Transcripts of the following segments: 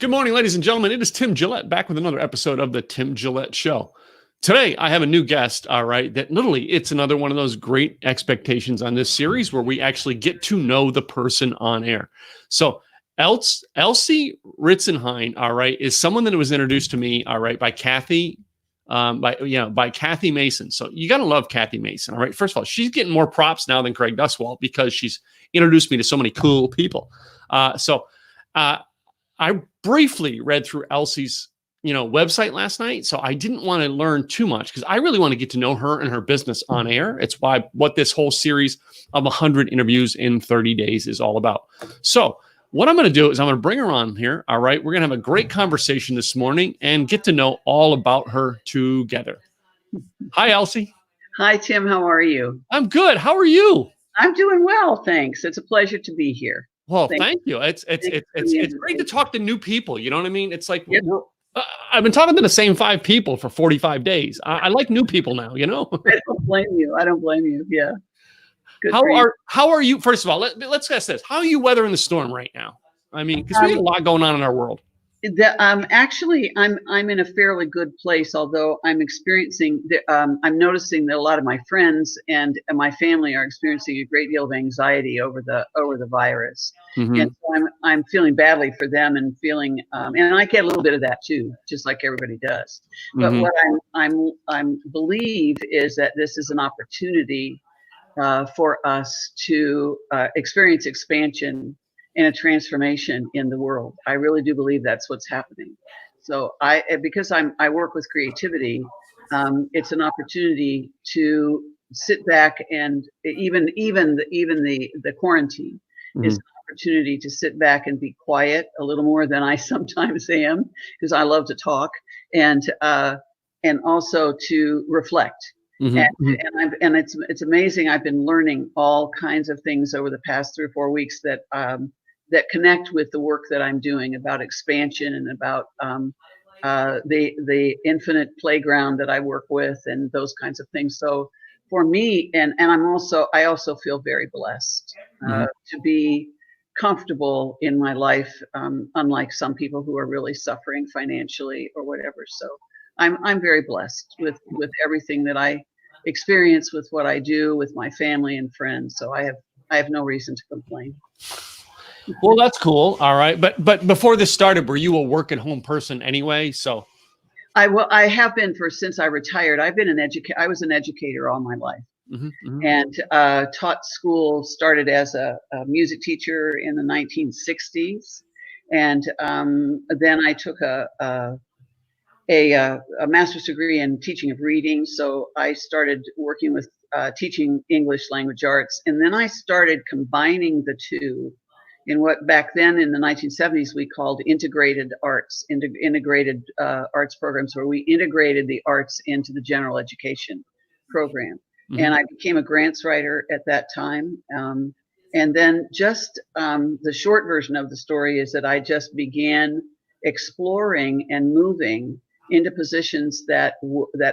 Good morning, ladies and gentlemen. It is Tim Gillette back with another episode of the Tim Gillette Show. Today, I have a new guest, all right, that literally it's another one of those great expectations on this series where we actually get to know the person on air. So Elsie Ritzenhein, all right, is someone that was introduced to me, all right, by Kathy, by Kathy Mason. So you got to love Kathy Mason, all right? First of all, she's getting more props now than Craig Duswalt because she's introduced me to so many cool people. I briefly read through Elsie's, website last night, so I didn't want to learn too much because I really want to get to know her and her business on air. It's what this whole series of 100 interviews in 30 days is all about. So what I'm going to do is I'm going to bring her on here. All right, we're going to have a great conversation this morning and get to know all about her together. Hi, Elsie. Hi, Tim. How are you? I'm good. How are you? I'm doing well, thanks. It's a pleasure to be here. Well, thank you. It's great to talk to new people. You know what I mean? It's like I've been talking to the same 5 people for 45 days. I like new people now. You know. I don't blame you. Yeah. Good how are you? First of all, let's ask this: how are you weathering the storm right now? I mean, because we have a lot going on in our world. Actually, I'm in a fairly good place. Although I'm noticing that a lot of my friends and my family are experiencing a great deal of anxiety over the virus, and so I'm feeling badly for them and feeling, and I get a little bit of that too, just like everybody does. But what I'm believe is that this is an opportunity for us to experience expansion and a transformation in the world. I really do believe that's what's happening. So because I work with creativity, it's an opportunity to sit back, and even the quarantine is an opportunity to sit back and be quiet a little more than I sometimes am, because I love to talk, and also to reflect. And it's amazing. I've been learning all kinds of things over the past 3 or 4 weeks that connect with the work that I'm doing about expansion and about the infinite playground that I work with and those kinds of things. So for me, and I also feel very blessed to be comfortable in my life, unlike some people who are really suffering financially or whatever. So I'm very blessed with everything that I experience, with what I do, with my family and friends. So I have no reason to complain. Well, that's cool. All right. But before this started, were you a work at home person anyway? So I have been since I retired. I was an educator all my life, and taught school. Started as a music teacher in the 1960s, and then I took a master's degree in teaching of reading. So I started working with teaching English language arts, and then I started combining the two in what back then in the 1970s we called integrated arts, integrated arts programs, where we integrated the arts into the general education program. And I became a grants writer at that time. And then just the short version of the story is that I just began exploring and moving into positions that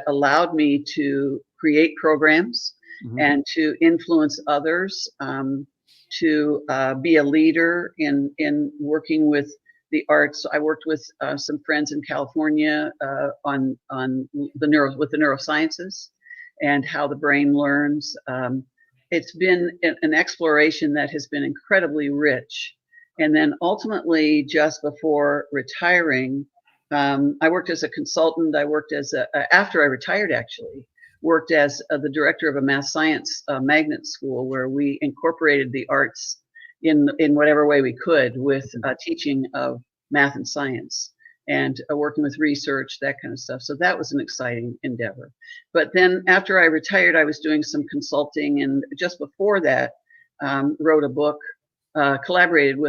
allowed me to create programs and to influence others, to be a leader in working with the arts. I worked with some friends in California on with the neurosciences and how the brain learns. It's been an exploration that has been incredibly rich. And then ultimately, just before retiring, I worked as a consultant. I worked after I retired, actually, worked as the director of a math science magnet school, where we incorporated the arts in whatever way we could with teaching of math and science, and working with research, that kind of stuff. So that was an exciting endeavor. But then after I retired, I was doing some consulting, and just before that, wrote a book, collaborated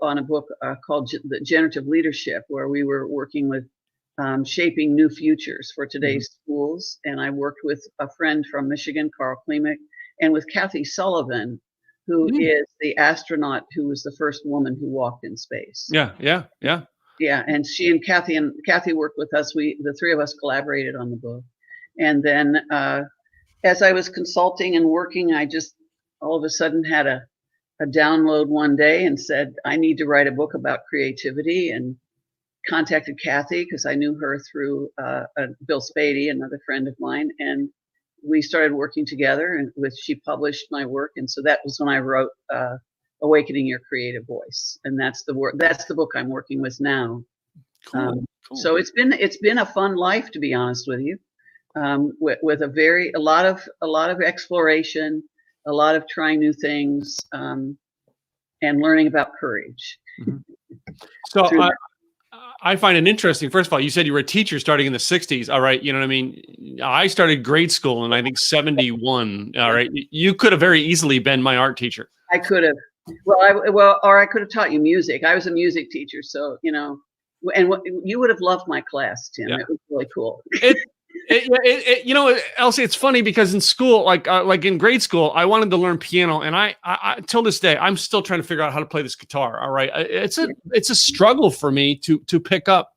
on a book called The Generative Leadership, where we were working with shaping new futures for today's schools. And I worked with a friend from Michigan, Carl Klimek, and with Kathy Sullivan, who is the astronaut who was the first woman who walked in space. Yeah. And she and Kathy worked with us. The 3 of us collaborated on the book. And then as I was consulting and working, I just all of a sudden had a download one day and said, I need to write a book about creativity. And contacted Kathy because I knew her through Bill Spady, another friend of mine, and we started working together. And she published my work, and so that was when I wrote "Awakening Your Creative Voice," and that's the work. That's the book I'm working with now. Cool. So it's been a fun life, to be honest with you, with a lot of exploration, a lot of trying new things, and learning about courage. Mm-hmm. So I find it interesting. First of all, you said you were a teacher starting in the 60s. All right. You know what I mean? I started grade school in, I think, 71. All right. You could have very easily been my art teacher. I could have. Or I could have taught you music. I was a music teacher. So, you know, and you would have loved my class, Tim. Yeah. It was really cool. You know, Elsie, it's funny because in school, like in grade school, I wanted to learn piano, and I till this day, I'm still trying to figure out how to play this guitar. All right, it's a struggle for me to pick up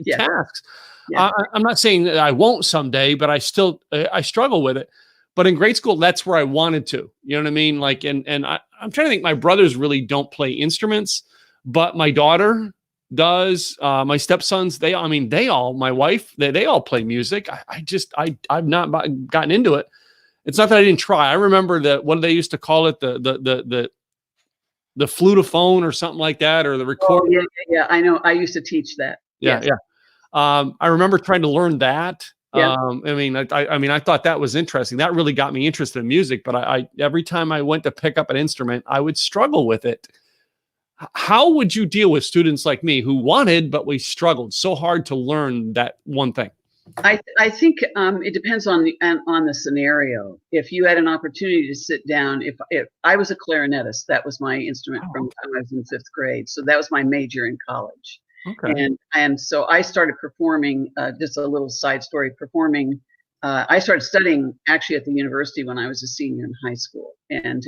tasks. Yeah. I'm not saying that I won't someday, but I struggle with it. But in grade school, that's where I wanted to. You know what I mean? Like, and I'm trying to think. My brothers really don't play instruments, but my daughter does. My stepsons, my wife, they all play music. I've not gotten into it. It's not that I didn't try. I remember that, what they used to call it, the flutophone or something like that, or the recorder. Oh, yeah. I know. I used to teach that. Yeah. Yes. Yeah. I remember trying to learn that. Yeah. I thought that was interesting. That really got me interested in music, but I every time I went to pick up an instrument, I would struggle with it. How would you deal with students like me who wanted, but we struggled so hard to learn that one thing? I think it depends on the scenario. If you had an opportunity to sit down, if I was a clarinetist, that was my instrument from the time I was in 5th grade. So that was my major in college. Okay. And so I started performing, just a little side story, performing. I started studying actually at the university when I was a senior in high school, and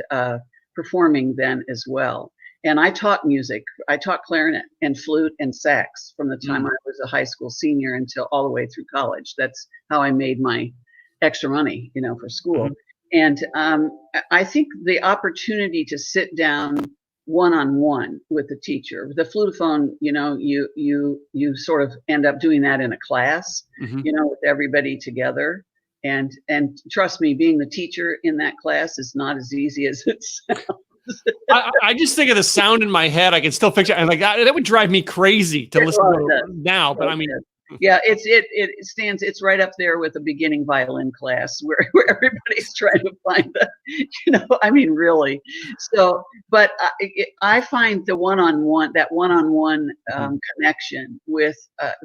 performing then as well. And I taught music. I taught clarinet and flute and sax from the time I was a high school senior until all the way through college. That's how I made my extra money, you know, for school. And I think the opportunity to sit down one-on-one with the teacher, the flutophone, you know, you sort of end up doing that in a class, you know, with everybody together. And trust me, being the teacher in that class is not as easy as it sounds. I just think of the sound in my head. I can still picture, and like that would drive me crazy to listen to it now. But I mean, yeah, it's right up there with a beginning violin class where everybody's trying to find the, you know, I mean, really. So, but I find the one-on-one connection with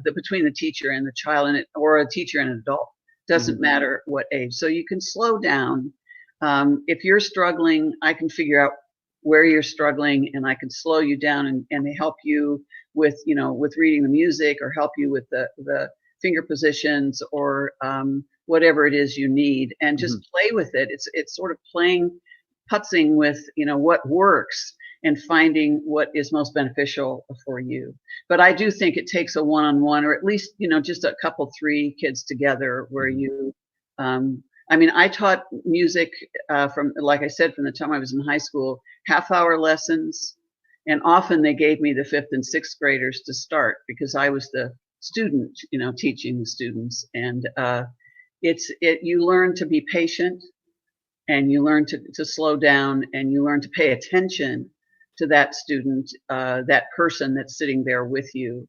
between the teacher and the child, or a teacher and an adult, doesn't matter what age. So you can slow down. If you're struggling, I can figure out where you're struggling, and I can slow you down and help you with, you know, with reading the music, or help you with the finger positions, or whatever it is you need, and just play with it. It's sort of putzing with, you know, what works and finding what is most beneficial for you. But I do think it takes a one-on-one, or at least, you know, just a couple, 3 kids together where you, I mean, I taught music from, like I said, from the time I was in high school, half-hour lessons, and often they gave me the 5th and 6th graders to start because I was the student, you know, teaching the students. And you learn to be patient, and you learn to slow down, and you learn to pay attention to that student, that person that's sitting there with you,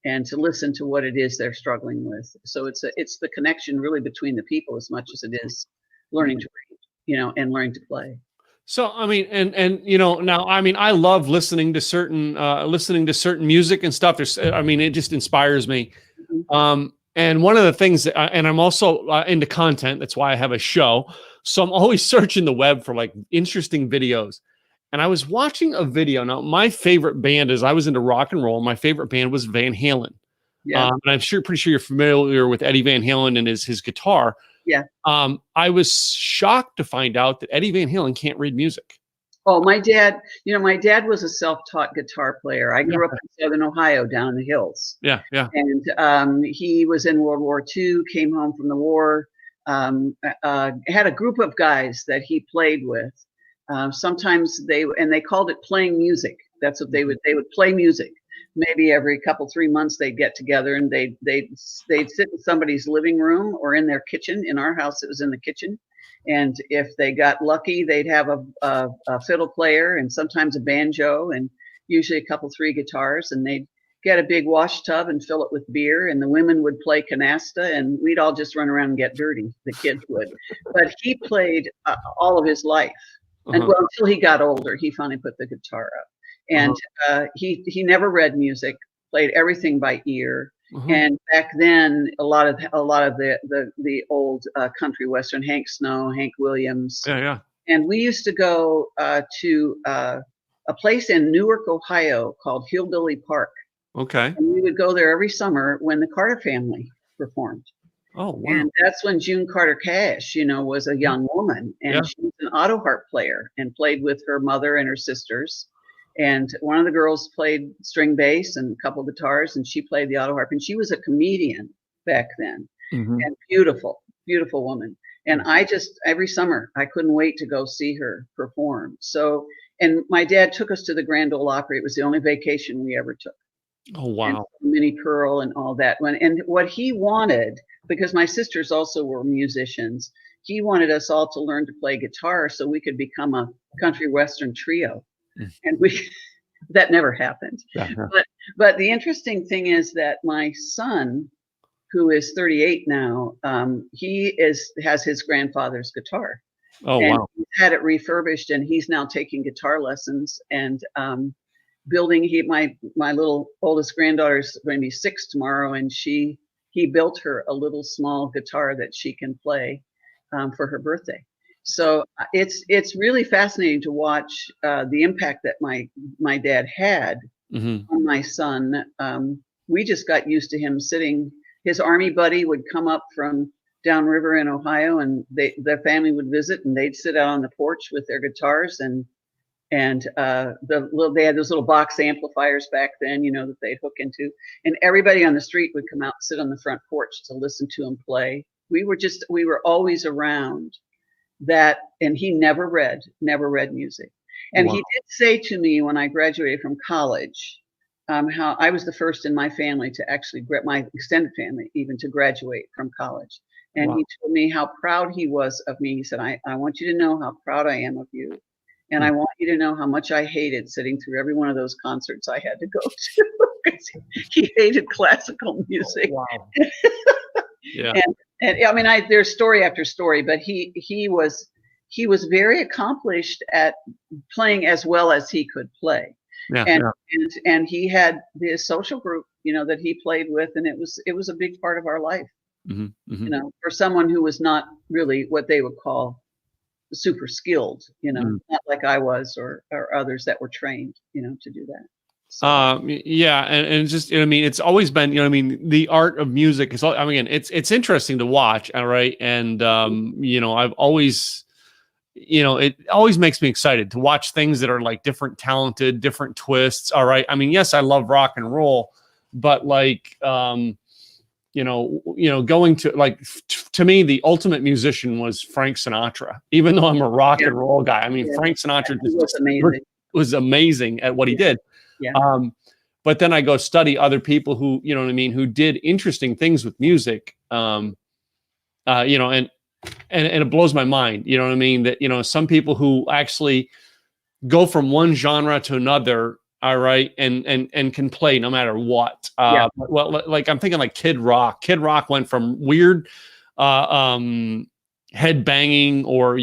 and to listen to what it is they're struggling with. So it's the connection really between the people as much as it is learning to read, you know, and learning to play. So, I mean, and you know, now, I mean, I love listening to certain music and stuff. I mean, it just inspires me. And one of the things and I'm also into content. That's why I have a show. So I'm always searching the web for like interesting videos. And I was watching a video. Now, my favorite band I was into rock and roll. My favorite band was Van Halen. Yeah. And I'm pretty sure you're familiar with Eddie Van Halen and his guitar. Yeah. I was shocked to find out that Eddie Van Halen can't read music. Oh, my dad was a self-taught guitar player. I grew up in Southern Ohio, down in the hills. Yeah, yeah. And he was in World War II, came home from the war, had a group of guys that he played with. Sometimes they called it playing music. That's what they would play music. maybe every couple 3 months they'd get together and they'd sit in somebody's living room or in their kitchen. In our house, it was in the kitchen. And if they got lucky, they'd have a fiddle player and sometimes a banjo and usually a couple, 3 guitars, and they'd get a big wash tub and fill it with beer, and the women would play canasta, and we'd all just run around and get dirty. The kids would. But he played all of his life. And well, until he got older, he finally put the guitar up. And he never read music, played everything by ear. And back then, a lot of the old country western, Hank Snow, Hank Williams. And we used to go to a place in Newark, Ohio called Hillbilly Park. Okay. And we would go there every summer when the Carter family performed. Oh, wow. And that's when June Carter Cash, was a young woman, and she was an auto harp player and played with her mother and her sisters. And one of the girls played string bass and a couple guitars, and she played the auto harp. And she was a comedian back then, and beautiful, beautiful woman. And I just, every summer, I couldn't wait to go see her perform. So, and my dad took us to the Grand Ole Opry. It was the only vacation we ever took. Oh, wow. And Minnie Pearl and all that. And what he wanted, because my sisters also were musicians, he wanted us all to learn to play guitar so we could become a country western trio. And that never happened. But the interesting thing is that my son, who is 38 now, he has his grandfather's guitar. Oh, and wow. He's had it refurbished, and he's now taking guitar lessons and building. My little oldest granddaughter is going to be 6 tomorrow, and he built her a little small guitar that she can play for her birthday. So it's really fascinating to watch the impact that my dad had on my son. We just got used to him sitting. His army buddy would come up from downriver in Ohio, and their family would visit, and they'd sit out on the porch with their guitars, and they had those little box amplifiers back then, that they'd hook into, and everybody on the street would come out and sit on the front porch to listen to him play. We were always around that, and he never read music. And he did say to me when I graduated from college, how I was the first in my family to actually, my extended family even, to graduate from college. And he told me how proud he was of me. He said, I want you to know how proud I am of you. And I want you to know how much I hated sitting through every one of those concerts I had to go to, because he hated classical music. Wow. Yeah. And I mean, there's story after story, but he was very accomplished at playing as well as he could play. And he had his social group, that he played with, and it was a big part of our life. For someone who was not really what they would call super skilled, not like I was or others that were trained, to do that. So. And just, it's always been, the art of music is, it's interesting to watch. All right. And, I've always, it always makes me excited to watch things that are like different, talented, different twists. All right. I mean, yes, I love rock and roll, but like, going to to me, the ultimate musician was Frank Sinatra, even though I'm a rock and roll guy. I mean, Frank Sinatra was amazing at what he did. But then I go study other people who, who did interesting things with music. And it blows my mind, that, some people who actually go from one genre to another. All right. And can play no matter what. Well, like I'm thinking like Kid Rock. Kid Rock went from weird, head banging or,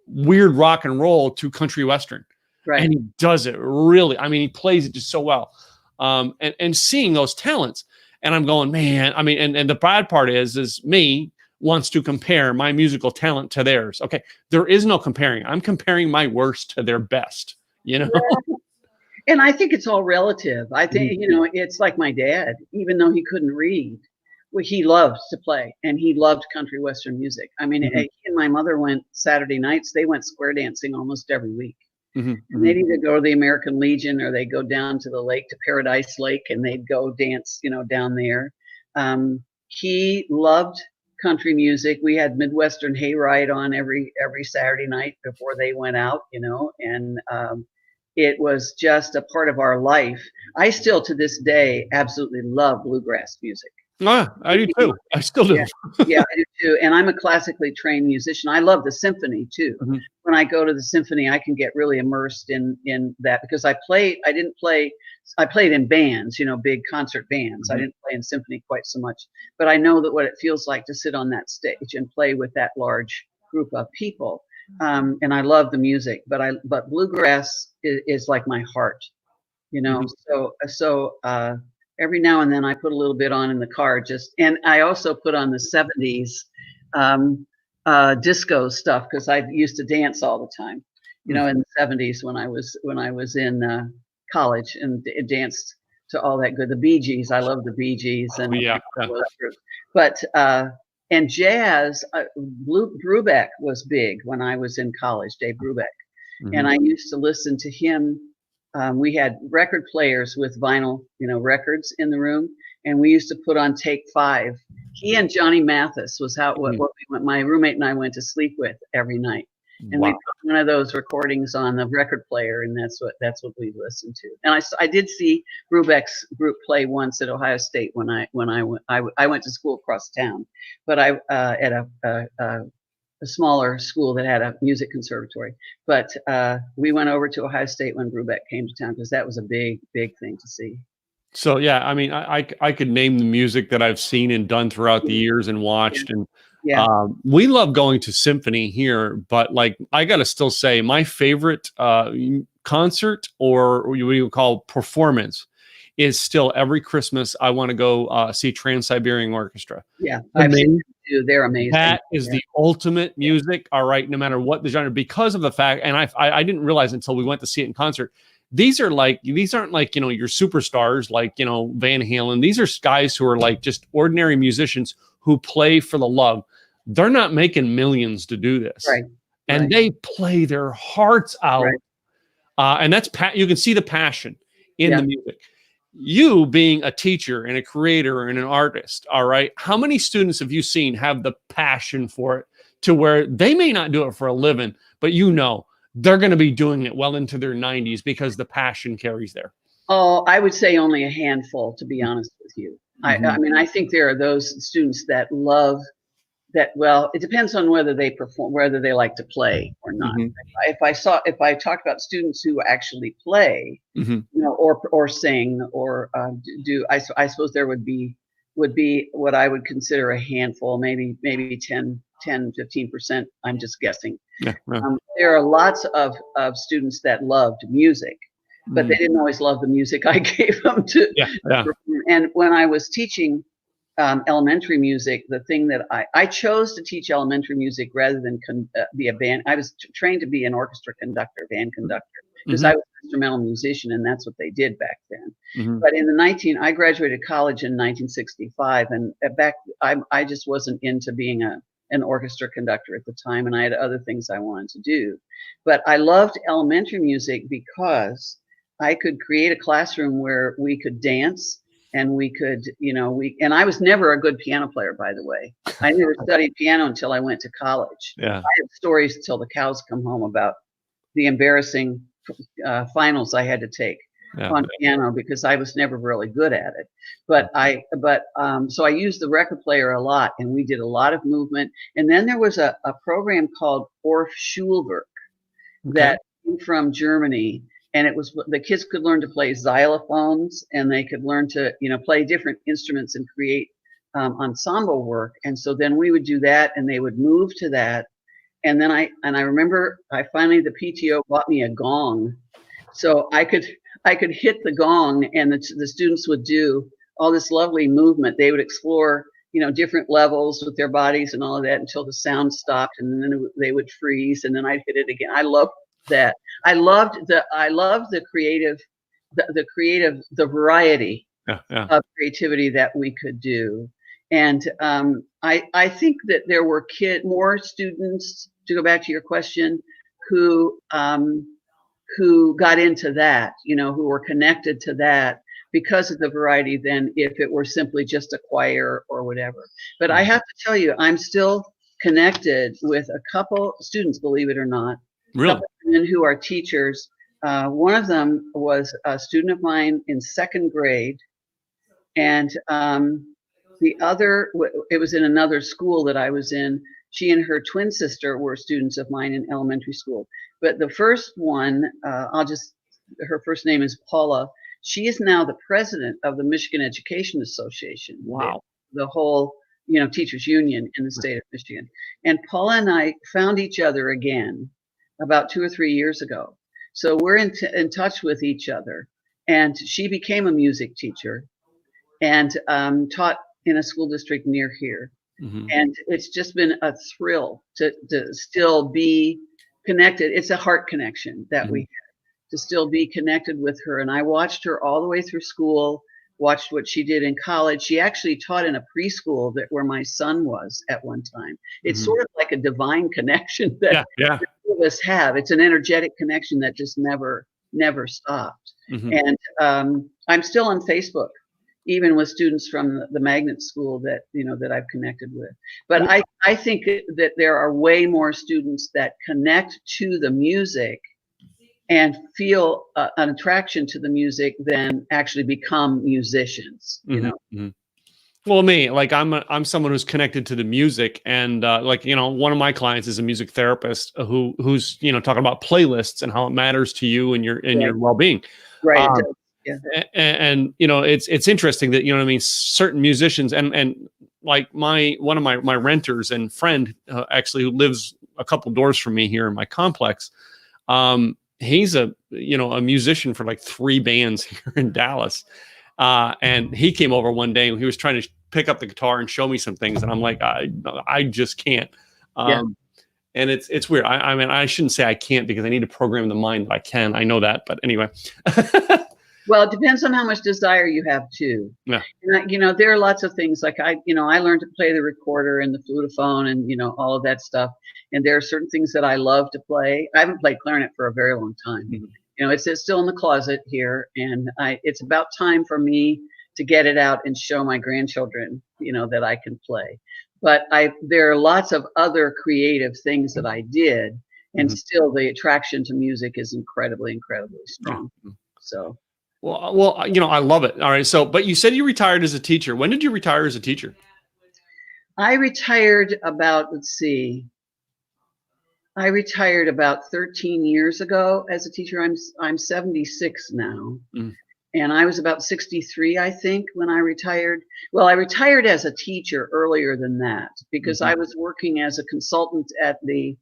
weird rock and roll to country western. Right. And he does it really. I mean, he plays it just so well. And seeing those talents, and I'm going, man, and the bad part is me wants to compare my musical talent to theirs. Okay. There is no comparing. I'm comparing my worst to their best, And I think it's all relative. I think, it's like my dad, even though he couldn't read, he loved to play, and he loved country western music. I mean, he and my mother went Saturday nights. They went square dancing almost every week. And they'd either go to the American Legion or they'd go down to the lake, to Paradise Lake, and they'd go dance, down there. He loved country music. We had Midwestern Hayride on every Saturday night before they went out, and it was just a part of our life. I still, to this day, absolutely love bluegrass music. I do too. I still Yeah, do. yeah, I do too. And I'm a classically trained musician. I love the symphony too. Mhm. When I go to the symphony, I can get really immersed in that because I played. I didn't play. I played in bands, big concert bands. I Mhm. didn't play in symphony quite so much, but I know that what it feels like to sit on that stage and play with that large group of people. And I love the music, but bluegrass is like my heart, Mhm. so every now and then I put a little bit on in the car, and I also put on the 70s um, disco stuff because I used to dance all the time, Mhm. in the 70s when I was in college and danced to all that good. The Bee Gees, I love the Bee Gees Oh, and yeah. Yeah. all those groups. But and jazz, Brubeck was big when I was in college, Dave Brubeck, and Mhm. I used to listen to him. We had record players with vinyl, records in the room, and we used to put on Take Five. He and Johnny Mathis was what Mhm. we went. My roommate and I went to sleep with every night, and we Wow. put one of those recordings on the record player, and that's what we listened to. And I did see Brubeck's group play once at Ohio State when I went to school across town, but I at a smaller school that had a music conservatory. But we went over to Ohio State when Brubeck came to town because that was a big, big thing to see. So yeah, I mean, I could name the music that I've seen and done throughout the Yeah, years and watched, and yeah, we love going to symphony here. But like, I gotta still say, my favorite concert or what you would call performance is still every Christmas. I want to go see Trans Siberian Orchestra. yeah. The I've seen main them too. They're amazing. That is Yeah, the ultimate yeah, music, all right, no matter what the genre, because of the fact, and I didn't realize until we went to see it in concert. These aren't like, your superstars like, Van Halen. These are guys who are like just ordinary musicians who play for the love. They're not making millions to do this. right, And right, they play their hearts right. out. And you can see the passion in the Yeah. music. You being a teacher and a creator and an artist, all right, how many students have you seen have the passion for it to where they may not do it for a living, but they're going to be doing it well into their 90s because the passion carries there. Oh, I would say only a handful, to be honest with you. I, Mm-hmm. I mean, I think there are those students that love that. Well, it depends on whether they perform, whether they like to play or not. Mm-hmm. If I talked about students who actually play, Mm-hmm. or sing or do, I suppose there would be what I would consider a handful, maybe 10-15%. I'm just guessing. Yeah, yeah. There are lots of students that loved music, but Mm. they didn't always love the music I gave them to. Yeah, yeah. And when I was teaching elementary music, the thing that I chose to teach elementary music rather than be a band. I was trained to be an orchestra conductor, band conductor, because Mm-hmm. I was an instrumental musician, and that's what they did back then. Mm-hmm. But I graduated college in 1965, and I just wasn't into being an orchestra conductor at the time, and I had other things I wanted to do. But I loved elementary music because I could create a classroom where we could dance and we could, and I was never a good piano player, by the way. I never studied piano until I went to college. Yeah, I had stories till the cows come home about the embarrassing finals I had to take yeah. on piano because I was never really good at it. So I used the record player a lot, and we did a lot of movement. And then there was a program called Orff Schulwerk Okay. that came from Germany, and it was the kids could learn to play xylophones, and they could learn to play different instruments and create ensemble work. And so then we would do that, and they would move to that. And then I remember the PTO bought me a gong, so I could hit the gong, and the students would do all this lovely movement. They would explore different levels with their bodies and all of that until the sound stopped, and then they would freeze, and then I'd hit it again. I loved that. I loved the creative, the variety Yeah, yeah. of creativity that we could do. And I think that there were more students, to go back to your question, who got into that, who were connected to that because of the variety than if it were simply just a choir or whatever. But I have to tell you, I'm still connected with a couple students, believe it or not, a Really? couple women who are teachers one of them was a student of mine in second grade, and the other, it was in another school that I was in. She and her twin sister were students of mine in elementary school. But the first one, her first name is Paula. She is now the president of the Michigan Education Association. Wow. The whole, teachers union in the state of Michigan. And Paula and I found each other again about 2 or 3 years ago. So we're in touch with each other. And she became a music teacher and taught in a school district near here. Mm-hmm. And it's just been a thrill to still be connected. It's a heart connection that we have, to still be connected with her. And I watched her all the way through school, watched what she did in college. She actually taught in a preschool where my son was at one time. It's sort of like a divine connection that two of us have. It's an energetic connection that just never stopped. And I'm still on Facebook, even with students from the magnet school that I've connected with. But I think that there are way more students that connect to the music and feel an attraction to the music than actually become musicians. Well, me, like I'm someone who's connected to the music, and one of my clients is a music therapist who's talking about playlists and how it matters to you and your well-being. Right. Yeah. And it's interesting that certain musicians and like one of my renters and friend actually, who lives a couple doors from me here in my complex, he's a musician for like 3 bands here in Dallas, and he came over one day and he was trying to pick up the guitar and show me some things, and I'm like, I just can't. And it's weird. I mean, I shouldn't say I can't, because I need to program the mind that I can. I know that, but anyway. Well, it depends on how much desire you have too. Yeah. And, there are lots of things like I learned to play the recorder and the flutophone and, all of that stuff. And there are certain things that I love to play. I haven't played clarinet for a very long time. It's still in the closet here. And it's about time for me to get it out and show my grandchildren, that I can play. But there are lots of other creative things that I did. And still the attraction to music is incredibly, incredibly strong. So. Well, I love it. All right. So, but you said you retired as a teacher. When did you retire as a teacher? I retired about, I retired about 13 years ago as a teacher. I'm 76 now. And I was about 63, I think, when I retired. Well, I retired as a teacher earlier than that, because I was working as a consultant at the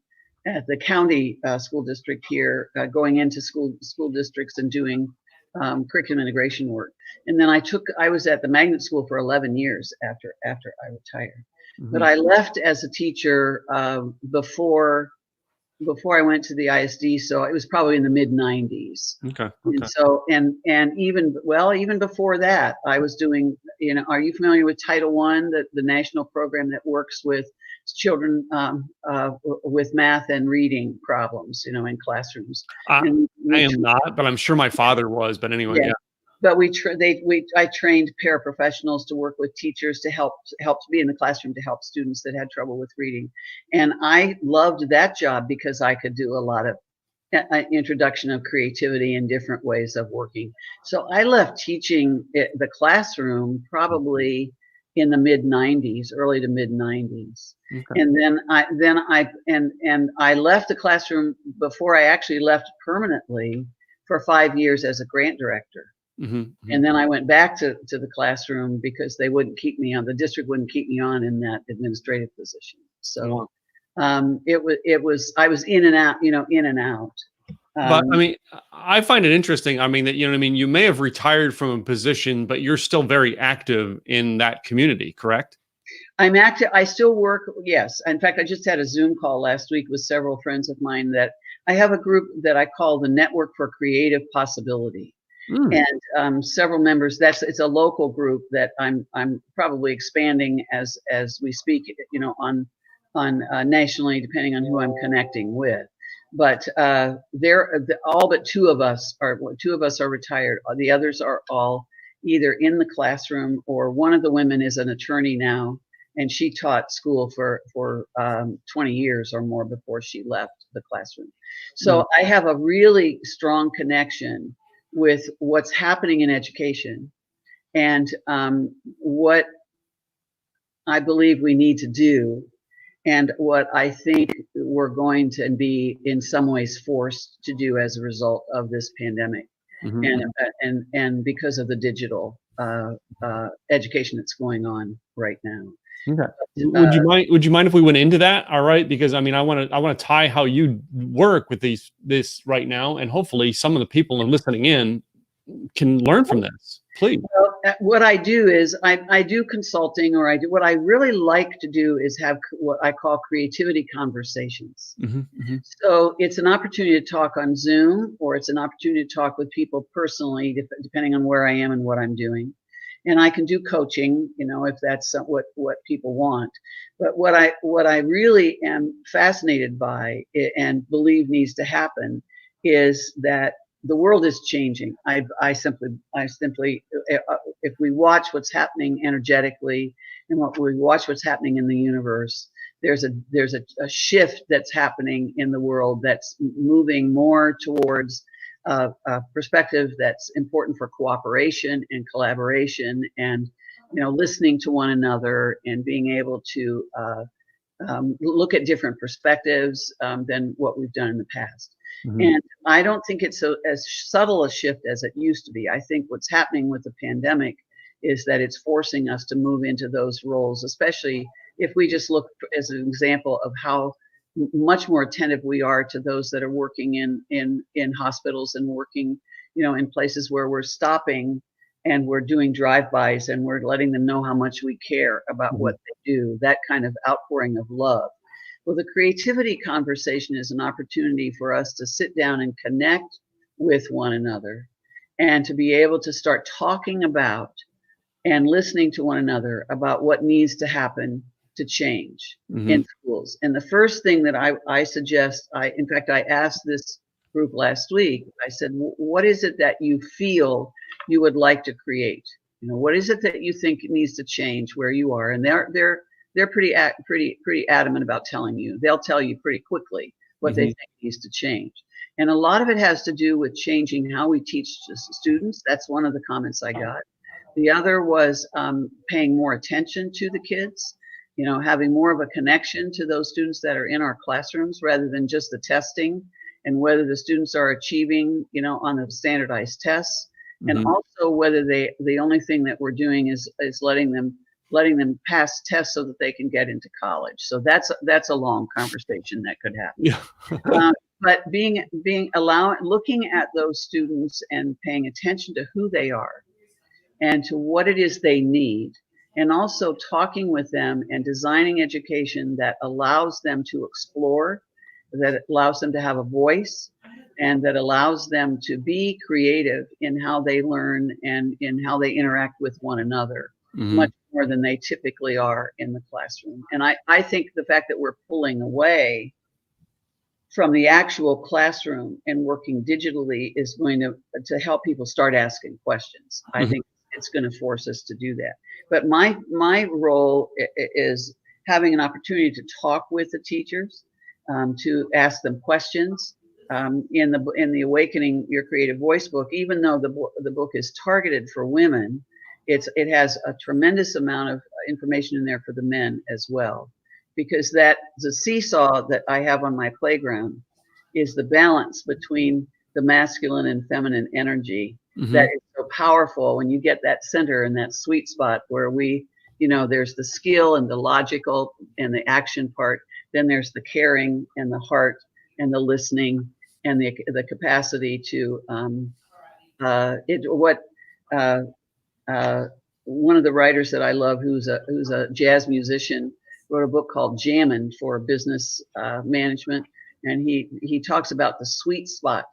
county school district here, going into school districts and doing curriculum integration work. And then I was at the magnet school for 11 years after I retired. But I left as a teacher before I went to the ISD, so it was probably in the mid 90s. Okay. And so and even before that, I was doing, are you familiar with Title I, the national program that works with children with math and reading problems, in classrooms? I am not, but I'm sure my father was. But anyway, yeah. But I trained paraprofessionals to work with teachers to help to be in the classroom to help students that had trouble with reading, and I loved that job because I could do a lot of introduction of creativity and different ways of working. So I left teaching the classroom probably in the mid 90s, early to mid 90s. Okay. And then I left the classroom before I actually left permanently for 5 years as a grant director. And then I went back to the classroom because the district wouldn't keep me on in that administrative position. So I was in and out, in and out. But I mean, I find it interesting. I mean, that, you may have retired from a position, but you're still very active in that community, correct? I'm active. I still work. Yes. In fact, I just had a Zoom call last week with several friends of mine that I have a group that I call the Network for Creative Possibility. And several members. It's a local group that I'm probably expanding as we speak. On nationally, depending on who I'm connecting with. But all but two of us are retired. The others are all either in the classroom, or one of the women is an attorney now, and she taught school for 20 years or more before she left the classroom. So I have a really strong connection with what's happening in education, and what I believe we need to do, and what I think we're going to be in some ways forced to do as a result of this pandemic, and because of the digital education that's going on right now. Okay. Would you mind if we went into that? All right, because I mean, I want to tie how you work with this right now, and hopefully some of the people listening in can learn from this. Please. Well, what I do is I do consulting, or what I really like to do is have what I call creativity conversations. So it's an opportunity to talk on Zoom, or it's an opportunity to talk with people personally, depending on where I am and what I'm doing. And I can do coaching, if that's what people want. But what I really am fascinated by and believe needs to happen is that the world is changing. I simply, if we watch what's happening energetically, and we watch what's happening in the universe, there's a shift that's happening in the world that's moving more towards a perspective that's important for cooperation and collaboration, and listening to one another, and being able to look at different perspectives than what we've done in the past. And I don't think it's as subtle a shift as it used to be. I think what's happening with the pandemic is that it's forcing us to move into those roles, especially if we just look as an example of how much more attentive we are to those that are working in hospitals, and working, in places where we're stopping and we're doing drive-bys, and we're letting them know how much we care about what they do, that kind of outpouring of love. Well, the creativity conversation is an opportunity for us to sit down and connect with one another, and to be able to start talking about and listening to one another about what needs to happen to change in schools. And the first thing that I suggest, in fact, I asked this group last week, I said, what is it that you feel you would like to create? What is it that you think needs to change where you are? And they're pretty adamant about telling you. They'll tell you pretty quickly what they think needs to change. And a lot of it has to do with changing how we teach students. That's one of the comments I got. The other was paying more attention to the kids, having more of a connection to those students that are in our classrooms, rather than just the testing and whether the students are achieving, on the standardized tests. And also whether the only thing that we're doing is letting them pass tests so that they can get into college. So that's a long conversation that could happen. Yeah. But looking at those students and paying attention to who they are and to what it is they need, and also talking with them and designing education that allows them to explore, that allows them to have a voice, and that allows them to be creative in how they learn and in how they interact with one another, much more than they typically are in the classroom. And I think the fact that we're pulling away from the actual classroom and working digitally is going to help people start asking questions. I think it's going to force us to do that. But my role is having an opportunity to talk with the teachers, to ask them questions. In the Awakening Your Creative Voice book, even though the book is targeted for women, it has a tremendous amount of information in there for the men as well, because the seesaw that I have on my playground is the balance between the masculine and feminine energy that is so powerful when you get that center and that sweet spot where there's the skill and the logical and the action part, then there's the caring and the heart and the listening and the capacity to one of the writers that I love, who's a jazz musician, wrote a book called Jammin' for business management, and he talks about the sweet spot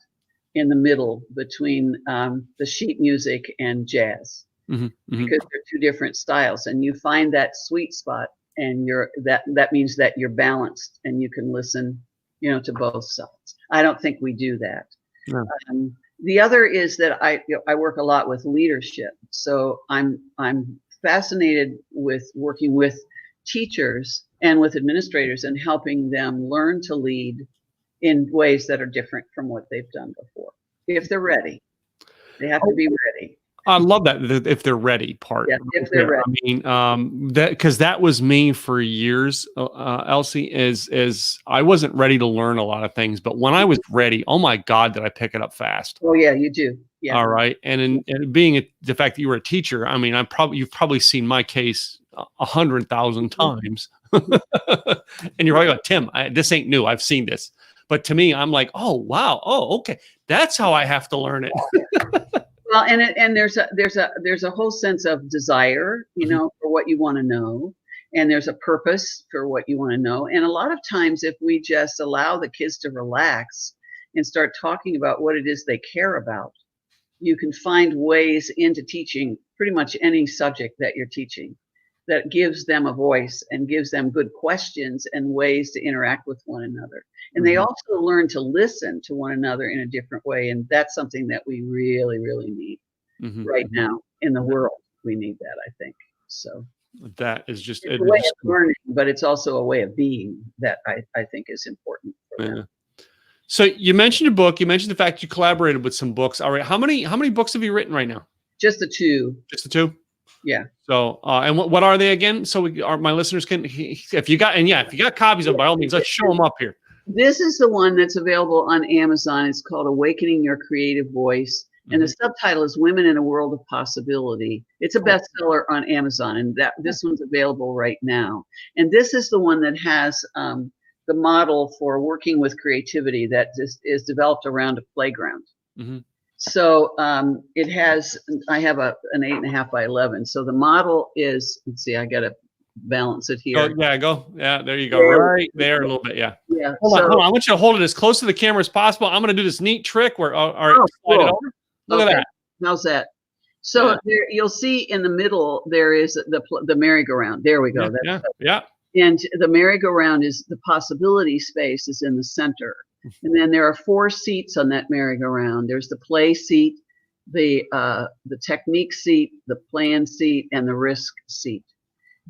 in the middle between the sheet music and jazz, because they're two different styles, and you find that sweet spot, and that means that you're balanced and you can listen, to both sides. I don't think we do that. No. The other is that I work a lot with leadership, so I'm fascinated with working with teachers and with administrators and helping them learn to lead in ways that are different from what they've done before. If they're ready, they have to be ready. I love that if they're ready part. Yeah, if they're ready. I mean, because that was me for years, Elsie, is I wasn't ready to learn a lot of things, but when I was ready, oh my God, did I pick it up fast? Oh yeah, you do. Yeah. All right, and being the fact that you were a teacher, I mean, you've probably seen my case 100,000 times, and you're probably like, Tim, this ain't new. I've seen this, but to me, I'm like, oh wow, oh okay, that's how I have to learn it. Well, and there's a whole sense of desire, you know, for what you want to know, and there's a purpose for what you want to know. And a lot of times, if we just allow the kids to relax and start talking about what it is they care about, you can find ways into teaching pretty much any subject that you're teaching that gives them a voice and gives them good questions and ways to interact with one another. And they also learn to listen to one another in a different way. And that's something that we really, really need right now in the world. We need that, I think. So that is just it's a way of learning, but it's also a way of being that I think is important for them. So you mentioned a book. You mentioned the fact you collaborated with some books. All right. How many books have you written right now? Just the two. Just the two? Yeah. So, and what are they again? So my listeners can, if you got copies of them, by all means, let's show them up here. This is the one that's available on Amazon. It's called Awakening Your Creative Voice. And the subtitle is Women in a World of Possibility. It's a bestseller on Amazon, and this one's available right now. And this is the one that has the model for working with creativity that is developed around a playground. So it has, I have an 8.5 by 11. So the model is, let's see, I got to balance it here. Yeah, there you go. Right there a little bit. Yeah. Hold on. I want you to hold it as close to the camera as possible. I'm going to do this neat trick where, slide it over. Look at that. How's that? So there, you'll see in the middle, there is the merry-go-round. There we go. Yeah. And the merry-go-round is the possibility space is in the center. And then there are 4 seats on that merry-go-round. There's the play seat, the technique seat, the plan seat, and the risk seat.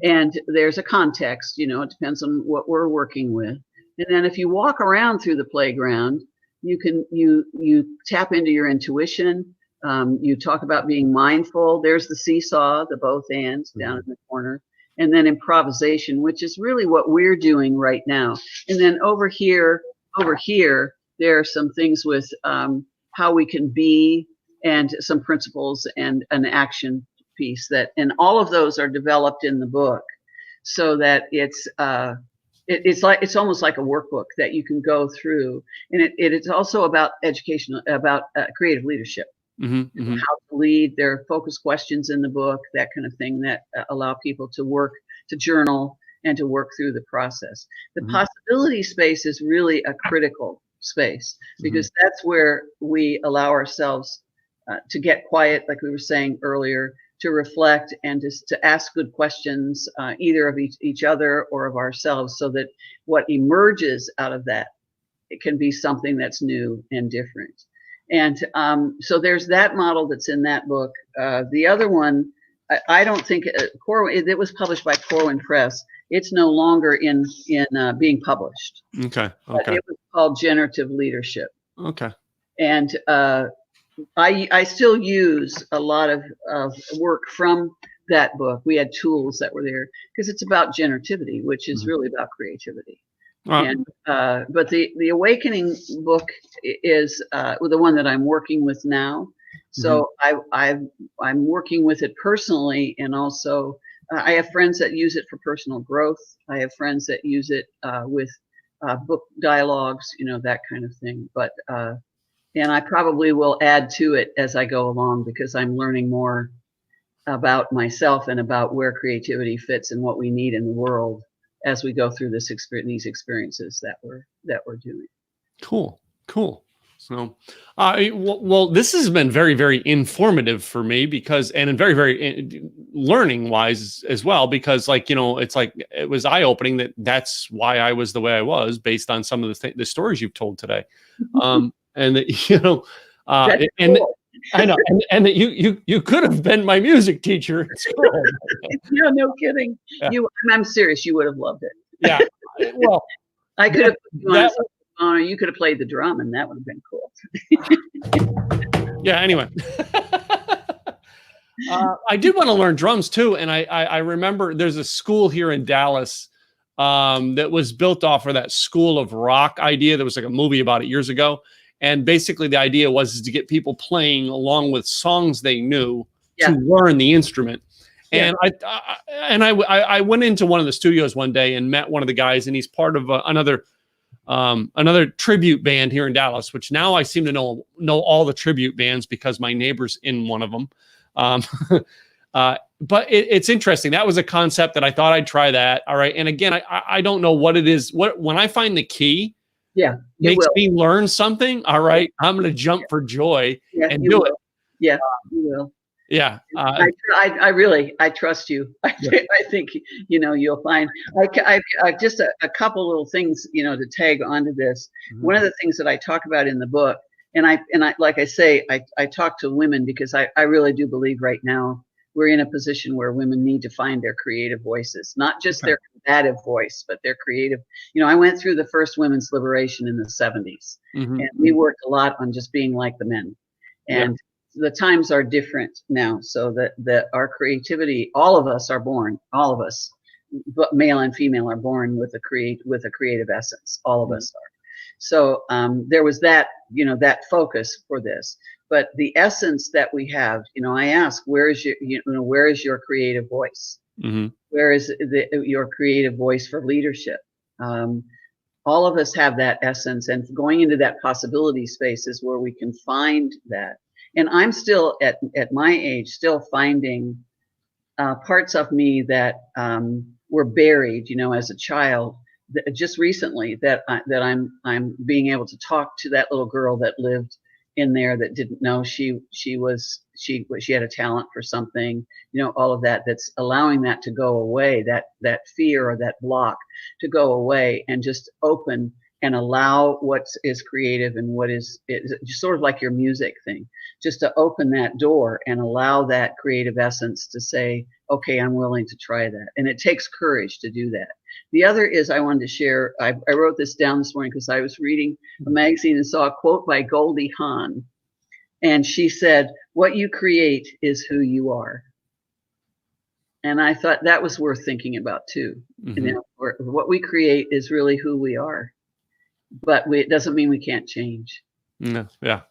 And there's a context, it depends on what we're working with. And then if you walk around through the playground, you tap into your intuition. You talk about being mindful. There's the seesaw, the both hands down in the corner. And then improvisation, which is really what we're doing right now. And then over here, there are some things with how we can be and some principles and an action piece and all of those are developed in the book so that it's almost like a workbook that you can go through. And it's also about education, about creative leadership, how to lead. There are focus questions in the book, that kind of thing that allow people to work, to journal, and to work through the process. The possibility space is really a critical space because that's where we allow ourselves to get quiet, like we were saying earlier, to reflect and to ask good questions, either of each other or of ourselves, so that what emerges out of that, it can be something that's new and different. And so there's that model that's in that book. The other one, I don't think it was published by Corwin Press. It's no longer in being published. Okay. But it was called Generative Leadership. Okay. And I still use a lot of work from that book. We had tools that were there because it's about generativity, which is really about creativity. And but the Awakening book is the one that I'm working with now. So I'm working with it personally, and also I have friends that use it for personal growth. I have friends that use it with book dialogues, that kind of thing. But and I probably will add to it as I go along because I'm learning more about myself and about where creativity fits and what we need in the world as we go through these experiences that we're doing. Cool. So, well, this has been very, very informative for me and very, very learning wise as well, because it's like, it was eye opening that's why I was the way I was based on some of the stories you've told today. And that, That's cool. I know, and that you could have been my music teacher at school. Yeah, no kidding. Yeah. I'm serious. You would have loved it. Yeah. Well, I could have put you on a that saxophone, or you could have played the drum, and that would have been cool. yeah. Anyway, I did want to learn drums too, and I remember there's a school here in Dallas that was built off of that School of Rock idea. There was like a movie about it years ago, and basically the idea was to get people playing along with songs they knew to learn the instrument. And I went into one of the studios one day and met one of the guys, and he's part of another tribute band here in Dallas, which now I seem to know all the tribute bands because my neighbor's in one of them. But it's interesting. That was a concept that I thought I'd try that. All right. And again, I don't know what it is. When I find the key, makes me learn something. All right. I'm going to jump for joy and do it. Yeah, you will. Yeah. I really trust you. I think, you'll find, I just a couple little things, to tag onto this. Mm-hmm. One of the things that I talk about in the book, and I, like I say, I talk to women because I really do believe right now we're in a position where women need to find their creative voices, not just their combative voice, but their creative. I went through the first women's liberation in the 70s, mm-hmm. and we worked a lot on just being like the men. And the times are different now, so that our creativity, all of us, but male and female, are born with a creative essence. All of us are. So there was that, that focus for this. But the essence that we have, I ask, where is your creative voice? Mm-hmm. Where is your creative voice for leadership? All of us have that essence, and going into that possibility space is where we can find that. And I'm still at my age, still finding parts of me that were buried, as a child. Just recently, that I'm being able to talk to that little girl that lived in there that didn't know she had a talent for something, all of that. That's allowing that to go away, that fear or that block to go away, and just open and allow what is creative and what is just sort of like your music thing, just to open that door and allow that creative essence to say, okay, I'm willing to try that. And it takes courage to do that. The other is, I wanted to share, I wrote this down this morning because I was reading a magazine and saw a quote by Goldie Hawn. And she said, "What you create is who you are." And I thought that was worth thinking about too. Mm-hmm. What we create is really who we are. But it doesn't mean we can't change. No, yeah.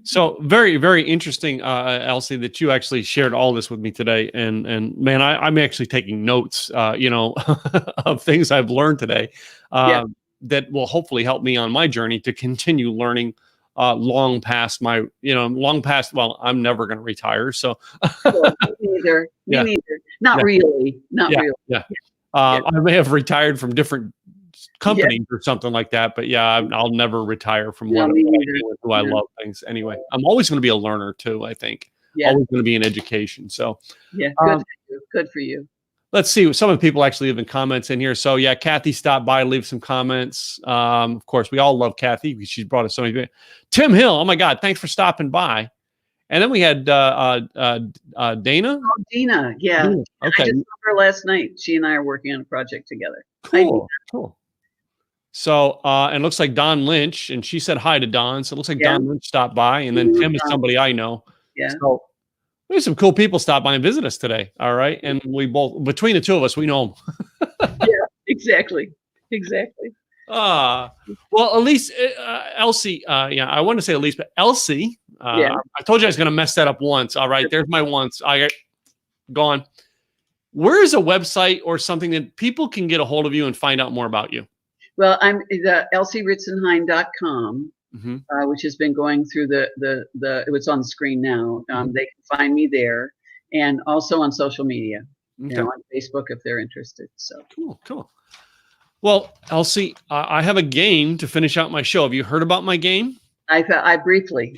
So very, very interesting, Elsie, that you actually shared all this with me today. And man, I'm actually taking notes, of things I've learned today that will hopefully help me on my journey to continue learning long past my, well, I'm never going to retire. So me neither. Not really. Yeah. I may have retired from different companies or something like that, but I'll never retire from what I do. I love things anyway. I'm always going to be a learner too. I think always going to be in education. So good for you. Let's see. Some of the people actually leaving comments in here. So Kathy stopped by, leave some comments. Of course, we all love Kathy. She brought us so many. Tim Hill. Oh my God. Thanks for stopping by. And then we had Dana. Oh, Dina. Yeah. Dina. Okay. I just saw her last night. She and I are working on a project together. Cool. So, and it looks like Don Lynch, and she said hi to Don. So it looks like Don Lynch stopped by, and then Tim is somebody I know. Yeah. So there's some cool people stop by and visit us today. All right. And we both, between the two of us, we know them. Exactly. Well, at least Elsie, I want to say at least, but Elsie, I told you I was going to mess that up once. All right. There's my once. I got gone. Where is a website or something that people can get a hold of you and find out more about you? Well, I'm the elsieritzenhein.com, which has been going through it's on the screen now. They can find me there, and also on social media, on Facebook if they're interested. So cool. Well, Elsie, I have a game to finish out my show. Have you heard about my game? I briefly.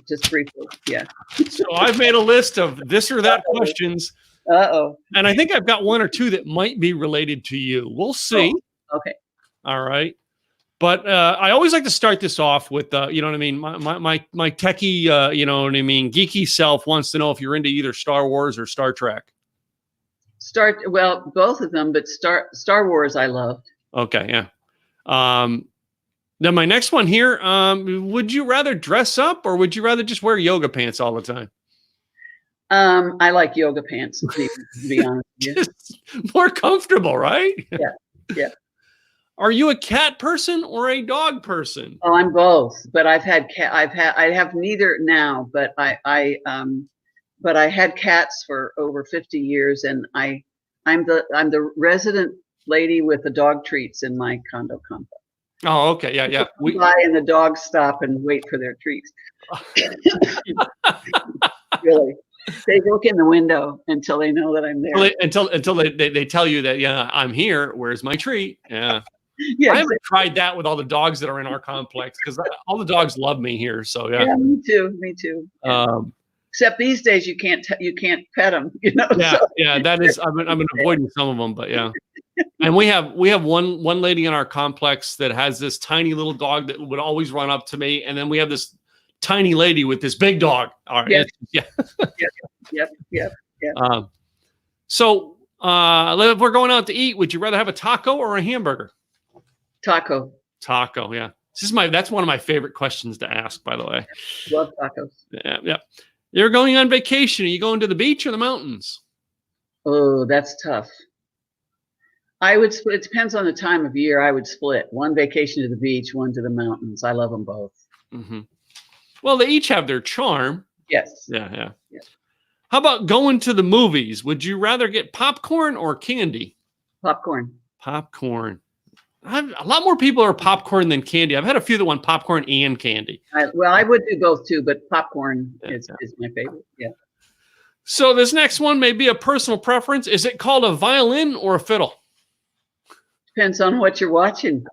Yeah. So I've made a list of this or that questions. And I think I've got one or two that might be related to you. We'll see. Oh, okay. All right. But I always like to start this off with, you know what I mean? My techie, you know what I mean? Geeky self wants to know if you're into either Star Wars or Star Trek. Well, both of them, but Star Wars I loved. Okay, yeah. Then my next one here, would you rather dress up or would you rather just wear yoga pants all the time? I like yoga pants, to be honest with you. Just more comfortable, right? Yeah. Are you a cat person or a dog person? Oh, I'm both, but I have neither now, but I had cats for over 50 years, and I'm the resident lady with the dog treats in my condo complex. Oh, okay, yeah. We buy and the dogs stop and wait for their treats. Really, they look in the window until they know that I'm there. Until they tell you that, yeah, I'm here. Where's my treat? Yeah. Yeah, I haven't tried that with all the dogs that are in our complex because all the dogs love me here. So yeah. Yeah, me too. Yeah. Except these days you can't pet them. You know. Yeah, so. Yeah. That is, I've been avoiding some of them, but yeah. And we have one lady in our complex that has this tiny little dog that would always run up to me, and then we have this tiny lady with this big dog. All right. Yes. Yeah. Yep. So if we're going out to eat, would you rather have a taco or a hamburger? Taco, yeah. That's one of my favorite questions to ask, by the way. Love tacos. Yeah. You're going on vacation. Are you going to the beach or the mountains? Oh, that's tough. I would split. It depends on the time of year. I would split one vacation to the beach, one to the mountains. I love them both. Mm-hmm. Well, they each have their charm. Yes. Yeah. How about going to the movies? Would you rather get popcorn or candy? Popcorn. A lot more people are popcorn than candy. I've had a few that want popcorn and candy. I would do both too, but popcorn is my favorite. Yeah. So this next one may be a personal preference. Is it called a violin or a fiddle? Depends on what you're watching.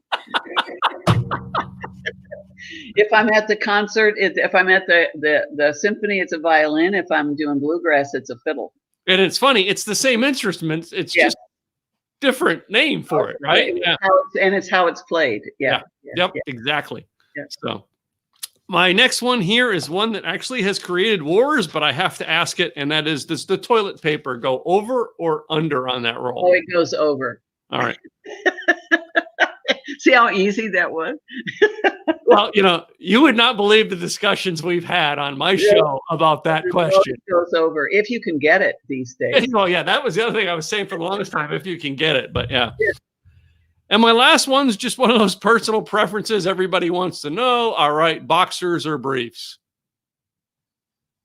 If I'm at the concert, if I'm at the symphony, it's a violin. If I'm doing bluegrass, it's a fiddle. And it's funny. It's the same instruments. It's just different name for it, right? Yeah. It's how it's played. Yeah. Yep. Exactly. Yeah. So my next one here is one that actually has created wars, but I have to ask it, and that is, does the toilet paper go over or under on that roll? Oh, it goes over. All right. See how easy that was? Well, you would not believe the discussions we've had on my show about that question. It goes over if you can get it these days. Well, yeah, that was the other thing I was saying for the longest time, if you can get it. But yeah. And my last one's just one of those personal preferences everybody wants to know. All right, boxers or briefs?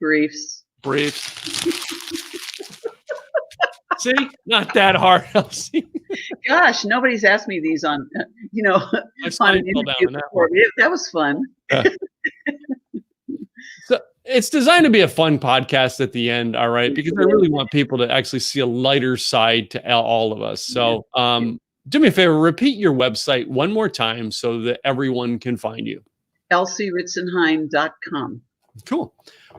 Briefs. See, not that hard, Elsie. Gosh, nobody's asked me these on, on an interview before. That was fun. Yeah. So it's designed to be a fun podcast at the end, all right? Because I really want people to actually see a lighter side to all of us. So do me a favor, repeat your website one more time so that everyone can find you. ElsieRitzenhein.com. Cool.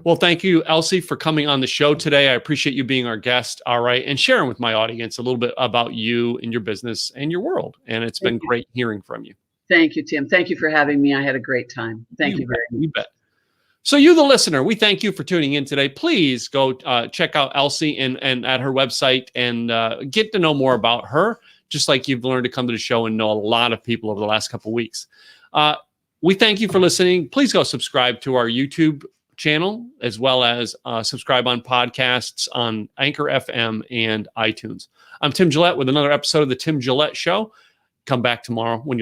Well, thank you, Elsie, for coming on the show today. I appreciate you being our guest, all right, and sharing with my audience a little bit about you and your business and your world. And it's been great hearing from you. Thank you, Tim. Thank you for having me. I had a great time. Thank you very much. You bet. So you, the listener, we thank you for tuning in today. Please go check out Elsie and at her website and get to know more about her, just like you've learned to come to the show and know a lot of people over the last couple of weeks. We thank you for listening. Please go subscribe to our YouTube channel, as well as subscribe on podcasts on Anchor FM and iTunes. I'm Tim Gillette with another episode of The Tim Gillette Show. Come back tomorrow when you'll find